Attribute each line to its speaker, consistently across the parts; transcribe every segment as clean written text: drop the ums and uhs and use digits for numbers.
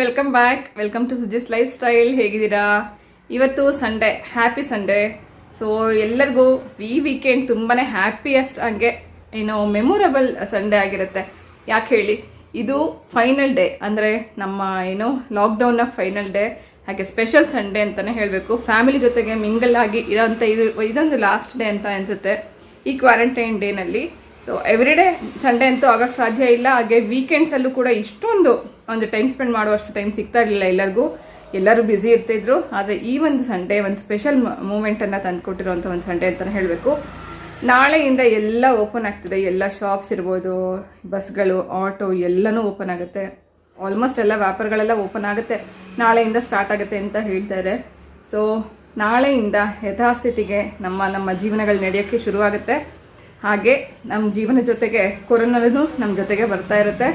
Speaker 1: Welcome back. Welcome to Suji's lifestyle. ಹೇಗಿದ್ದೀರಾ? ಇವತ್ತು Sunday, happy Sunday. So ಎಲ್ಲರಿಗೂ ಈ ವೀಕೆಂಡ್ ತುಂಬಾನೇ ಹ್ಯಾಪಿಯೆಸ್ಟ್ ಹಂಗೆ ಏನೋ ಮೆಮೊರಬಲ್ ಸಂಡೇ ಆಗಿರುತ್ತೆ. ಯಾಕೆ ಹೇಳಿ, ಇದು ಫೈನಲ್ ಡೇ, ಅಂದರೆ ನಮ್ಮ ಏನೋ ಲಾಕ್ಡೌನ್ನ ಫೈನಲ್ ಡೇ, ಹಾಗೆ ಸ್ಪೆಷಲ್ ಸಂಡೇ ಅಂತಲೇ ಹೇಳಬೇಕು. ಫ್ಯಾಮಿಲಿ ಜೊತೆಗೆ ಮಿಂಗಲ್ ಆಗಿ ಇದೊಂದು ಲಾಸ್ಟ್ ಡೇ ಅಂತ ಅನಿಸುತ್ತೆ ಈ ಕ್ವಾರಂಟೈನ್ ಡೇನಲ್ಲಿ. ಸೊ ಎವ್ರಿ ಡೇ ಸಂಡೇ ಅಂತೂ ಆಗೋಕ್ಕೆ ಸಾಧ್ಯ ಇಲ್ಲ. ಹಾಗೆ ವೀಕೆಂಡ್ಸಲ್ಲೂ ಕೂಡ ಇಷ್ಟೊಂದು ಒಂದು ಟೈಮ್ ಸ್ಪೆಂಡ್ ಮಾಡುವಷ್ಟು ಟೈಮ್ ಸಿಗ್ತಾ ಇರಲಿಲ್ಲ ಎಲ್ಲರಿಗೂ. ಎಲ್ಲರೂ ಬ್ಯುಸಿ ಇರ್ತಿದ್ರು. ಆದರೆ ಈ ಒಂದು ಸಂಡೇ ಒಂದು ಸ್ಪೆಷಲ್ ಮೂಮೆಂಟನ್ನು ತಂದುಕೊಟ್ಟಿರುವಂಥ ಒಂದು ಸಂಡೇ ಅಂತಲೇ ಹೇಳಬೇಕು. ನಾಳೆಯಿಂದ ಎಲ್ಲ ಓಪನ್ ಆಗ್ತಿದೆ. ಎಲ್ಲ ಶಾಪ್ಸ್ ಇರ್ಬೋದು, ಬಸ್ಗಳು, ಆಟೋ ಎಲ್ಲನೂ ಓಪನ್ ಆಗುತ್ತೆ. ಆಲ್ಮೋಸ್ಟ್ ಎಲ್ಲ ವ್ಯಾಪಾರಗಳೆಲ್ಲ ಓಪನ್ ಆಗುತ್ತೆ. ನಾಳೆಯಿಂದ ಸ್ಟಾರ್ಟ್ ಆಗುತ್ತೆ ಅಂತ ಹೇಳ್ತಾರೆ. ಸೊ ನಾಳೆಯಿಂದ ಯಥಾಸ್ಥಿತಿಗೆ ನಮ್ಮ ಜೀವನಗಳು ನಡೆಯೋಕ್ಕೆ ಶುರುವಾಗುತ್ತೆ. ಹಾಗೆ ನಮ್ಮ ಜೀವನ ಜೊತೆಗೆ ಕೊರೋನಾನು ನಮ್ಮ ಜೊತೆಗೆ ಬರ್ತಾ ಇರುತ್ತೆ.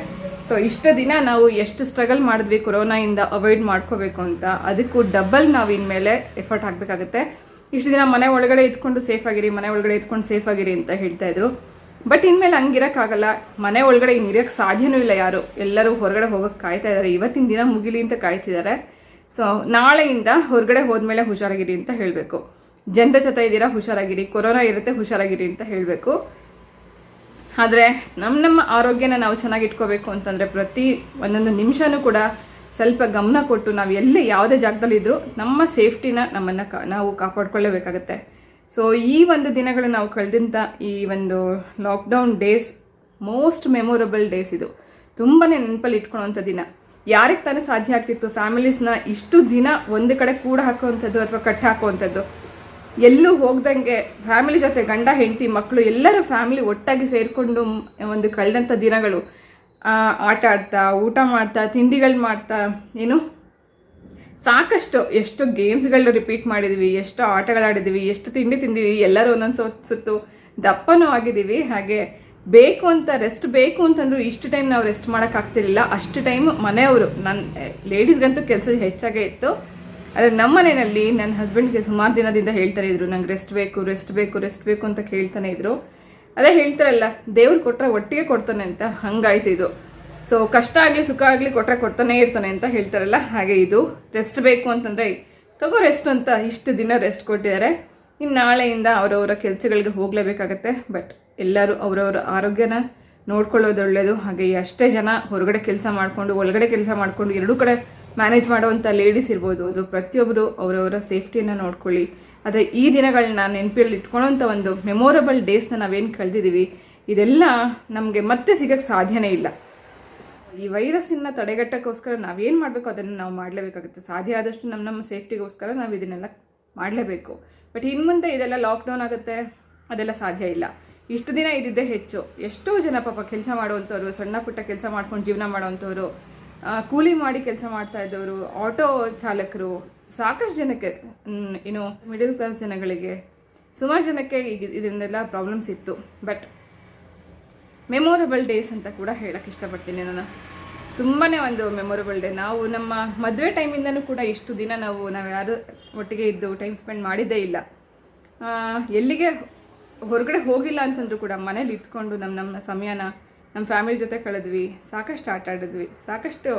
Speaker 1: ಸೊ ಇಷ್ಟು ದಿನ ನಾವು ಎಷ್ಟು ಸ್ಟ್ರಗಲ್ ಮಾಡಿದ್ವಿ ಕೊರೋನಾಯಿಂದ ಅವಾಯ್ಡ್ ಮಾಡ್ಕೋಬೇಕು ಅಂತ, ಅದಕ್ಕೂ ಡಬಲ್ ನಾವು ಇನ್ಮೇಲೆ ಎಫರ್ಟ್ ಹಾಕಬೇಕಾಗುತ್ತೆ. ಇಷ್ಟು ದಿನ ಮನೆ ಒಳಗಡೆ ಇದ್ಕೊಂಡು ಸೇಫ್ ಆಗಿರಿ, ಮನೆ ಒಳಗಡೆ ಇದ್ಕೊಂಡು ಸೇಫ್ ಆಗಿರಿ ಅಂತ ಹೇಳ್ತಾ ಇದ್ರು. ಬಟ್ ಇನ್ಮೇಲೆ ಹಂಗಿರೋಕ್ಕಾಗಲ್ಲ. ಮನೆ ಒಳಗಡೆ ಇನ್ನು ಇರೋಕ್ಕೆ ಸಾಧ್ಯನೂ ಇಲ್ಲ. ಯಾರು ಎಲ್ಲರೂ ಹೊರಗಡೆ ಹೋಗೋಕ್ಕೆ ಕಾಯ್ತಾ ಇದ್ದಾರೆ. ಇವತ್ತಿನ ದಿನ ಮುಗಿಲಿ ಅಂತ ಕಾಯ್ತಿದ್ದಾರೆ. ಸೊ ನಾಳೆಯಿಂದ ಹೊರಗಡೆ ಹೋದ್ಮೇಲೆ ಹುಷಾರಾಗಿರಿ ಅಂತ ಹೇಳಬೇಕು. ಜನರ ಜೊತೆ ಇದ್ದೀರಾ, ಹುಷಾರಾಗಿರಿ. ಕೊರೋನಾ ಇರುತ್ತೆ, ಹುಷಾರಾಗಿರಿ ಅಂತ ಹೇಳಬೇಕು. ಆದರೆ ನಮ್ಮ ಆರೋಗ್ಯನ ನಾವು ಚೆನ್ನಾಗಿ ಇಟ್ಕೋಬೇಕು ಅಂತಂದರೆ ಪ್ರತಿ ಒಂದೊಂದು ನಿಮಿಷನೂ ಕೂಡ ಸ್ವಲ್ಪ ಗಮನ ಕೊಟ್ಟು ನಾವು ಎಲ್ಲೇ ಯಾವುದೇ ಜಾಗದಲ್ಲಿದ್ದರೂ ನಮ್ಮ ಸೇಫ್ಟಿನ ನಾವು ಕಾಪಾಡ್ಕೊಳ್ಳೇಬೇಕಾಗತ್ತೆ. ಸೊ ಈ ಒಂದು ದಿನಗಳು ನಾವು ಕಳೆದಂಥ ಈ ಒಂದು lockdown days most memorable days. ಇದು ತುಂಬಾ ನೆನಪಲ್ಲಿ ಇಟ್ಕೊಳ್ಳೋವಂಥ ದಿನ. ಯಾರಿಗೆ ತಾನೇ ಸಾಧ್ಯ ಆಗ್ತಿತ್ತು ಫ್ಯಾಮಿಲೀಸ್ನ ಇಷ್ಟು ದಿನ ಒಂದು ಕಡೆ ಕೂಡ ಹಾಕುವಂಥದ್ದು ಅಥವಾ ಕಟ್ಟಿ ಹಾಕುವಂಥದ್ದು, ಎಲ್ಲೂ ಹೋಗ್ದಂಗೆ ಫ್ಯಾಮಿಲಿ ಜೊತೆ ಗಂಡ ಹೆಂಡತಿ ಮಕ್ಕಳು ಎಲ್ಲರೂ ಫ್ಯಾಮಿಲಿ ಒಟ್ಟಾಗಿ ಸೇರಿಕೊಂಡು ಒಂದು ಕಳೆದಂಥ ದಿನಗಳು. ಆಟ ಆಡ್ತಾ, ಊಟ ಮಾಡ್ತಾ, ತಿಂಡಿಗಳು ಮಾಡ್ತಾ, ಏನು ಸಾಕಷ್ಟು ಎಷ್ಟು ಗೇಮ್ಸ್ಗಳು ರಿಪೀಟ್ ಮಾಡಿದ್ವಿ, ಎಷ್ಟು ಆಟಗಳಾಡಿದ್ವಿ, ಎಷ್ಟು ತಿಂಡಿ ತಿಂದಿವಿ, ಎಲ್ಲರೂ ಒಂದೊಂದು ಸುತ್ತು ದಪ್ಪನೂ ಆಗಿದ್ದೀವಿ. ಹಾಗೆ ಬೇಕು ಅಂತ ರೆಸ್ಟ್ ಬೇಕು ಅಂತಂದ್ರು ಇಷ್ಟು ಟೈಮ್ ನಾವು ರೆಸ್ಟ್ ಮಾಡೋಕ್ಕಾಗ್ತಿರ್ಲಿಲ್ಲ. ಅಷ್ಟು ಟೈಮ್ ಮನೆಯವರು, ಲೇಡೀಸ್ಗಂತೂ ಕೆಲಸ ಹೆಚ್ಚಾಗೇ ಇತ್ತು. ಆದರೆ ನಮ್ಮ ಮನೆಯಲ್ಲಿ ನನ್ನ ಹಸ್ಬೆಂಡ್ಗೆ ಸುಮಾರು ದಿನದಿಂದ ಹೇಳ್ತಾನೆ ಇದ್ರು, ನಂಗೆ ರೆಸ್ಟ್ ಬೇಕು ರೆಸ್ಟ್ ಬೇಕು ರೆಸ್ಟ್ ಬೇಕು ಅಂತ ಕೇಳ್ತಾನೆ ಇದ್ರು. ಅದೇ ಹೇಳ್ತಾರಲ್ಲ, ದೇವ್ರು ಕೊಟ್ಟರೆ ಒಟ್ಟಿಗೆ ಕೊಡ್ತಾನೆ ಅಂತ, ಹಂಗಾಯ್ತು ಇದು. ಸೊ ಕಷ್ಟ ಆಗಲಿ ಸುಖ ಆಗಲಿ ಕೊಟ್ಟರೆ ಕೊಡ್ತಾನೆ ಇರ್ತಾನೆ ಅಂತ ಹೇಳ್ತಾರಲ್ಲ, ಹಾಗೆ ಇದು ರೆಸ್ಟ್ ಬೇಕು ಅಂತಂದರೆ ತಗೋ ರೆಸ್ಟ್ ಅಂತ ಇಷ್ಟು ದಿನ ರೆಸ್ಟ್ ಕೊಟ್ಟಿದ್ದಾರೆ. ಇನ್ನು ನಾಳೆಯಿಂದ ಅವರವರ ಕೆಲಸಗಳಿಗೆ ಹೋಗಲೇಬೇಕಾಗತ್ತೆ. ಬಟ್ ಎಲ್ಲರೂ ಅವರವರ ಆರೋಗ್ಯನ ನೋಡ್ಕೊಳ್ಳೋದು ಒಳ್ಳೆಯದು. ಹಾಗೆ ಅಷ್ಟೇ ಜನ ಹೊರಗಡೆ ಕೆಲಸ ಮಾಡಿಕೊಂಡು ಒಳಗಡೆ ಕೆಲಸ ಮಾಡಿಕೊಂಡು ಎರಡೂ ಕಡೆ ಮ್ಯಾನೇಜ್ ಮಾಡುವಂಥ ಲೇಡೀಸ್ ಇರ್ಬೋದು, ಅದು ಪ್ರತಿಯೊಬ್ಬರು ಅವರವರ ಸೇಫ್ಟಿಯನ್ನು ನೋಡ್ಕೊಳ್ಳಿ. ಆದರೆ ಈ ದಿನಗಳನ್ನ ನೆನಪಲ್ಲಿ ಇಟ್ಕೊಳ್ಳೋಂಥ ಒಂದು ಮೆಮೊರಬಲ್ ಡೇಸ್ನ ನಾವೇನು ಕಳೆದಿದ್ದೀವಿ, ಇದೆಲ್ಲ ನಮಗೆ ಮತ್ತೆ ಸಿಗೋಕ್ಕೆ ಸಾಧ್ಯನೇ ಇಲ್ಲ. ಈ ವೈರಸ್ಸನ್ನು ತಡೆಗಟ್ಟೋಕ್ಕೋಸ್ಕರ ನಾವೇನು ಮಾಡಬೇಕು ಅದನ್ನು ನಾವು ಮಾಡಲೇಬೇಕಾಗುತ್ತೆ. ಸಾಧ್ಯ ಆದಷ್ಟು ನಮ್ಮ ಸೇಫ್ಟಿಗೋಸ್ಕರ ನಾವು ಇದನ್ನೆಲ್ಲ ಮಾಡಲೇಬೇಕು. ಬಟ್ ಇನ್ನು ಮುಂದೆ ಇದೆಲ್ಲ ಲಾಕ್ಡೌನ್ ಆಗುತ್ತೆ, ಅದೆಲ್ಲ ಸಾಧ್ಯ ಇಲ್ಲ. ಇಷ್ಟು ದಿನ ಇದ್ದಿದ್ದೇ ಹೆಚ್ಚು. ಎಷ್ಟೋ ಜನ ಪಾಪ ಕೆಲಸ ಮಾಡುವಂಥವ್ರು, ಸಣ್ಣ ಪುಟ್ಟ ಕೆಲಸ ಮಾಡ್ಕೊಂಡು ಜೀವನ ಮಾಡೋವಂಥವ್ರು, ಕೂಲಿ ಮಾಡಿ ಕೆಲಸ ಮಾಡ್ತಾ ಇದ್ದವರು, ಆಟೋ ಚಾಲಕರು, ಸಾಕಷ್ಟು ಜನಕ್ಕೆ, ಏನು ಮಿಡಲ್ ಕ್ಲಾಸ್ ಜನಗಳಿಗೆ, ಸುಮಾರು ಜನಕ್ಕೆ ಇದನ್ನೆಲ್ಲ ಪ್ರಾಬ್ಲಮ್ಸ್ ಇತ್ತು. ಬಟ್ ಮೆಮೊರಬಲ್ ಡೇಸ್ ಅಂತ ಕೂಡ ಹೇಳಕ್ಕೆ ಇಷ್ಟಪಡ್ತೀನಿ ನಾನು. ತುಂಬಾ ಒಂದು ಮೆಮೊರಬಲ್ ಡೇ. ನಾವು ನಮ್ಮ ಮದುವೆ ಟೈಮಿಂದನೂ ಕೂಡ ಇಷ್ಟು ದಿನ ನಾವು ಯಾರು ಒಟ್ಟಿಗೆ ಇದ್ದು ಟೈಮ್ ಸ್ಪೆಂಡ್ ಮಾಡಿದ್ದೇ ಇಲ್ಲ. ಎಲ್ಲಿಗೆ ಹೊರಗಡೆ ಹೋಗಿಲ್ಲ ಅಂತಂದ್ರೂ ಕೂಡ ಮನೇಲಿ ಇದ್ಕೊಂಡು ನಮ್ಮ ಸಮಯನ ನಮ್ಮ ಫ್ಯಾಮಿಲಿ ಜೊತೆ ಕಳೆದ್ವಿ. ಸಾಕಷ್ಟು ಆಟ ಆಡಿದ್ವಿ, ಸಾಕಷ್ಟು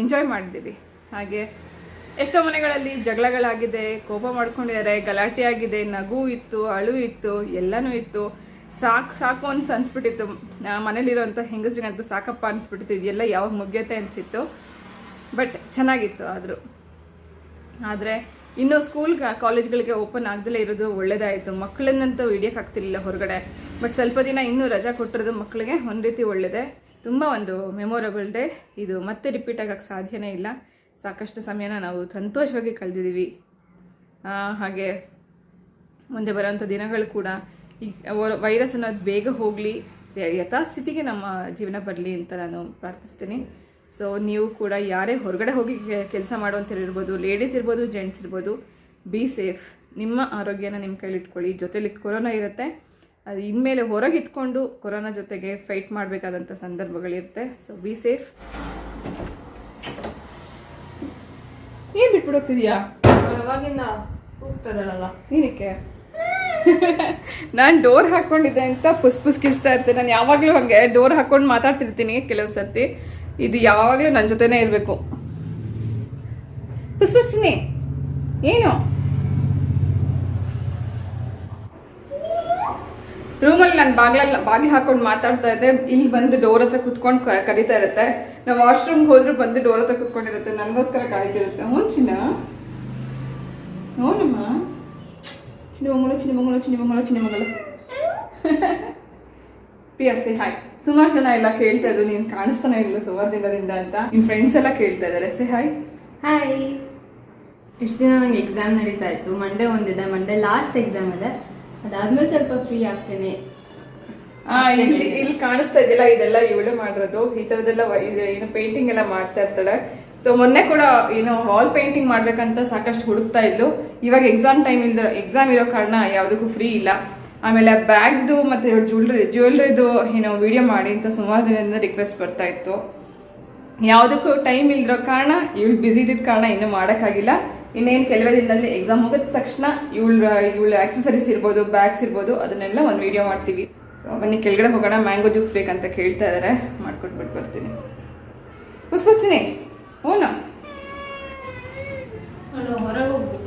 Speaker 1: ಎಂಜಾಯ್ ಮಾಡಿದ್ದೀವಿ. ಹಾಗೆ ಎಷ್ಟೋ ಮನೆಗಳಲ್ಲಿ ಜಗಳಗಳಾಗಿದೆ, ಕೋಪ ಮಾಡ್ಕೊಂಡಿದ್ದಾರೆ, ಗಲಾಟೆ ಆಗಿದೆ, ನಗು ಇತ್ತು, ಅಳು ಇತ್ತು, ಎಲ್ಲನೂ ಇತ್ತು. ಸಾಕು ಅಂತ ಅನಿಸ್ಬಿಟ್ಟಿತ್ತು. ಮನೇಲಿರೋಂಥ ಹೆಂಗಸ್ರಿಗಂತೂ ಸಾಕಪ್ಪ ಅನಿಸ್ಬಿಟ್ಟಿತ್ತು. ಇದೆಲ್ಲ ಯಾವಾಗ ಮುಗಿಯುತ್ತೆ ಅನಿಸಿತ್ತು. ಬಟ್ ಚೆನ್ನಾಗಿತ್ತು. ಆದರೆ ಇನ್ನು ಸ್ಕೂಲ್ ಕಾಲೇಜ್ಗಳಿಗೆ ಓಪನ್ ಆಗದಲ್ಲೇ ಇರೋದು ಒಳ್ಳೇದಾಯಿತು. ಮಕ್ಕಳನ್ನಂತೂ ಹಿಡಿಯೋಕ್ಕಾಗ್ತಿರ್ಲಿಲ್ಲ ಹೊರಗಡೆ. ಬಟ್ ಸ್ವಲ್ಪ ದಿನ ಇನ್ನೂ ರಜಾ ಕೊಟ್ಟಿರೋದು ಮಕ್ಕಳಿಗೆ ಒಂದು ರೀತಿ ಒಳ್ಳೆಯದೇ. ತುಂಬ ಒಂದು ಮೆಮೊರಬಲ್ ಡೇ ಇದು. ಮತ್ತೆ ರಿಪೀಟ್ ಆಗೋಕ್ಕೆ ಸಾಧ್ಯನೇ ಇಲ್ಲ. ಸಾಕಷ್ಟು ಸಮಯನ ನಾವು ಸಂತೋಷವಾಗಿ ಕಳೆದಿದ್ದೀವಿ. ಹಾಗೆ ಮುಂದೆ ಬರೋವಂಥ ದಿನಗಳು ಕೂಡ ಈ ವೈರಸ್ ಅನ್ನೋದು ಬೇಗ ಹೋಗಲಿ, ಯಥಾಸ್ಥಿತಿಗೆ ನಮ್ಮ ಜೀವನ ಬರಲಿ ಅಂತ ನಾನು ಪ್ರಾರ್ಥಿಸ್ತೀನಿ. ಸೊ ನೀವು ಕೂಡ ಯಾರೇ ಹೊರಗಡೆ ಹೋಗಿ ಕೆಲಸ ಮಾಡುವಂಥವ್ರು ಇರ್ಬೋದು, ಲೇಡೀಸ್ ಇರ್ಬೋದು, ಜೆಂಟ್ಸ್ ಇರ್ಬೋದು, ಬಿ ಸೇಫ್. ನಿಮ್ಮ ಆರೋಗ್ಯನ ನಿಮ್ಮ ಕೈಲಿಟ್ಕೊಳ್ಳಿ. ಜೊತೆಲಿ ಕೊರೋನಾ ಇರುತ್ತೆ. ಅದು ಇನ್ಮೇಲೆ ಹೊರಗೆ ಇಟ್ಕೊಂಡು ಕೊರೋನಾ ಜೊತೆಗೆ ಫೈಟ್ ಮಾಡಬೇಕಾದಂಥ ಸಂದರ್ಭಗಳಿರುತ್ತೆ. So be safe. ಏನು ಬಿಟ್ಬಿಡೋಗ್ತಿದ್ಯಾ?
Speaker 2: ಯಾವಾಗಿಂದ ಹೋಗ್ತದಲ್ಲ
Speaker 1: ಏನಕ್ಕೆ? ನಾನು ಡೋರ್ ಹಾಕ್ಕೊಂಡಿದ್ದೆ ಅಂತ ಪುಸ್ ಕಿರ್ಸ್ತಾ ಇರ್ತೇನೆ. ನಾನು ಯಾವಾಗಲೂ ಹಾಗೆ ಡೋರ್ ಹಾಕ್ಕೊಂಡು ಮಾತಾಡ್ತಿರ್ತೀನಿ ಕೆಲವು ಸರ್ತಿ. ಇದು ಯಾವಾಗಲೂ ನನ್ನ ಜೊತೆನೇ ಇರಬೇಕು. ಪುಷ್ಪಸಿನಿ ಏನು ರೂಮಲ್ಲಿ ನಾನು ಬಾಗಿಲು ಹಾಕೊಂಡು ಮಾತಾಡ್ತಾ ಇದ್ದೆ, ಇಲ್ಲಿ ಬಂದು ಡೋರ್ ಹತ್ರ ಕುತ್ಕೊಂಡು ಕರಿತಾ ಇರುತ್ತೆ. ನಾವು ವಾಶ್ರೂಮ್ಗೆ ಹೋದ್ರು ಬಂದು ಡೋರ್ ಹತ್ರ ಕುತ್ಕೊಂಡಿರುತ್ತೆ, ನನಗೋಸ್ಕರ ಕಾಯ್ತಿರುತ್ತೆ. ಹ್ಞೂ ಚಿನ್ನ, ಹ್ಞೂನಮ್ಮ, ಚಿನ್ನಮಂಗಲ ಪಿಯರ್ಸಿ ಹಾಯ್. ಸುಮಾರು ಜನ ಎಲ್ಲ ಕೇಳ್ತಾ ಇದ್ರು, ನೀನು ಕಾಣಿಸ್ತಾನೆ ಇಲ್ಲ ಸುಮಾರು ದಿನದಿಂದ ಅಂತ. ನಿನ್ನ ಫ್ರೆಂಡ್ಸ್ ಎಲ್ಲ ಕೇಳ್ತಾ ಇದ್ದಾರೆ. Say hi.
Speaker 2: ಹಾಯ್. ಇಷ್ಟು ದಿನ ನಂಗೆ ಎಕ್ಸಾಮ್ ನಡೀತಾ ಇತ್ತು. ಮಂಡೇ ಒಂದಿದೆ, ಮಂಡೇ ಲಾಸ್ಟ್ ಎಕ್ಸಾಮ್ ಇದೆ. ಅದಾದ್ಮೇಲೆ ಸ್ವಲ್ಪ ಫ್ರೀ ಆಗ್ತೇನೆ.
Speaker 1: ಇಲ್ಲಿ ಕಾಣಿಸ್ತಾ ಇದೆಯಲ್ಲ, ಇದೆಲ್ಲ ಇವಳು ಮಾಡಿರೋದು. ಈ ಥರದ್ದೆಲ್ಲ ಏನು ಪೇಂಟಿಂಗ್ ಎಲ್ಲ ಮಾಡ್ತಾ ಇರ್ತಾಳೆ. ಸೊ ಮೊನ್ನೆ ಕೂಡ ಏನು ವಾಲ್ ಪೇಂಟಿಂಗ್ ಮಾಡ್ಬೇಕಂತ ಸಾಕಷ್ಟು ಹುಡುಕ್ತಾ ಇದ್ಲು. ಇವಾಗ ಎಕ್ಸಾಮ್ ಇರೋ ಕಾರಣ ಯಾವುದಕ್ಕೂ ಫ್ರೀ ಇಲ್ಲ. ಆಮೇಲೆ ಬ್ಯಾಗ್ದು ಮತ್ತೆ ಜ್ಯುವೆಲ್ರಿದು ಏನೋ ವಿಡಿಯೋ ಮಾಡಿ ಅಂತ ಸುಮಾರು ದಿನದಿಂದ ರಿಕ್ವೆಸ್ಟ್ ಬರ್ತಾ ಇತ್ತು. ಯಾವುದಕ್ಕೂ ಟೈಮ್ ಇಲ್ದಿರೋ ಕಾರಣ, ಇವಳು ಬ್ಯುಸಿ ಇದ್ದಿದ್ದ ಕಾರಣ ಇನ್ನೂ ಮಾಡೋಕ್ಕಾಗಿಲ್ಲ. ಇನ್ನೇನು ಕೆಲವೇ ದಿನದಲ್ಲಿ ಎಕ್ಸಾಮ್ ಮುಗಿದ ತಕ್ಷಣ ಇವಳು ಆಕ್ಸೆಸರೀಸ್ ಇರ್ಬೋದು, ಬ್ಯಾಗ್ಸ್ ಇರ್ಬೋದು, ಅದನ್ನೆಲ್ಲ ಒಂದು ವಿಡಿಯೋ ಮಾಡ್ತೀವಿ. ಸೊ ಬನ್ನಿ ಕೆಳಗಡೆ ಹೋಗೋಣ. ಮ್ಯಾಂಗೋ ಜ್ಯೂಸ್ ಬೇಕಂತ ಕೇಳ್ತಾ ಇದ್ದಾರೆ, ಮಾಡ್ಕೊಟ್ಬಿಟ್ಟು ಬರ್ತೀನಿ. ಪುಷ್ಪಸ್ತೀನಿ ಓನಾ
Speaker 2: ಹೊರಗೆ ಹೋಗ್ಬೇಕು.